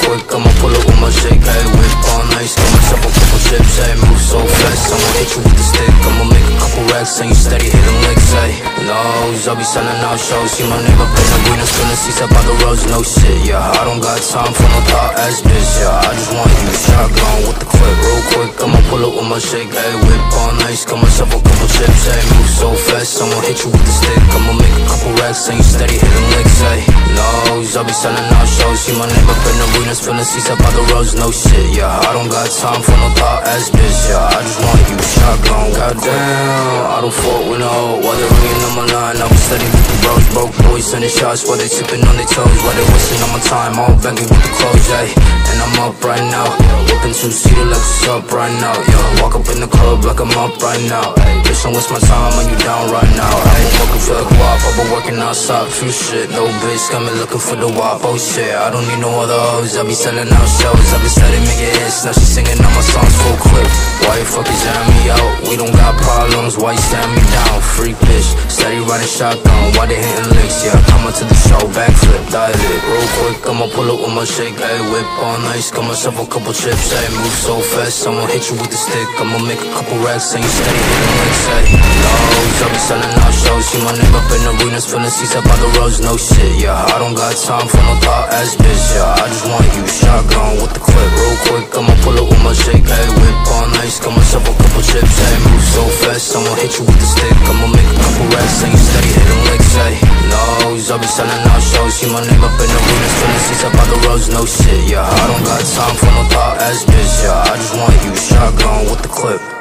quick, I'ma pull up with my shake, hey, whip all nice, got myself a couple chips, hey, move so fast, I'ma hit you with the stick, I'ma make a couple racks, and you steady hitting licks, hey. Nose, I'll be selling out shows, see my name up in the green, spilling seats up on the roads, no shit, yeah. I don't got time for no thought ass bitch, yeah. I just want you shotgun with the clip, real quick, I'ma pull up with my shake, hey, whip all nice, got myself a couple chips, hey, move so fast, I'ma hit you with the stick, I'ma make a couple racks, and you steady hitting licks, hey. Nose, I'll be selling out shows, see my name up in the arena, spilling seats up on the roads, no shit, yeah. I don't got time for no thought ass bitch, yeah. I just want you shotgun, goddamn, I don't fuck with no, while they're ringing on my line, I was steady with the bros, broke boys sending shots while they tipping on their toes, while they wasting on my time, all begging with the clothes, ayy. And I'm up right now, whipping two-seater like what's up right now, yeah. Walk up in the club like I'm up right now, ayy. Bitch, don't waste my time when you down right now, ayy. Working for the guap, I've been working outside, true shit, no bitch, got me looking for the wop, oh shit. I don't need no other hoes, I be selling out shows, I be steady making hits, now she singing all my songs full clip. Why you fucking jam me out? We don't got problems, why you stand me down? Freak bitch, steady riding shotgun, why they hitting licks, yeah. Coming to the show, backflip, dial it, real quick, I'ma pull up with my shake, ayy. Whip all nice, got myself a couple chips, ayy. Move so fast, I'ma hit you with the stick, I'ma make a couple racks, and you steady hitting licks, ayy. Nose, I be selling out shows, see my name up in arenas, filling seats up on the roads, no shit, yeah. I don't got time for no thought ass bitch, yeah. I just want you shotgun with the clip, real quick, I'ma pull up with my shake, ayy. Whip all nice, got myself a couple chips, ayy. Move so fast, I'ma hit you with the stick, I'ma make a couple racks, and you steady hitting licks, ayy. Nose, I be selling out shows, see my name up in arenas, filling seats up on the roads, no shit, yeah. I don't got time for no thought ass bitch, yeah. I just want you shotgun with the clip.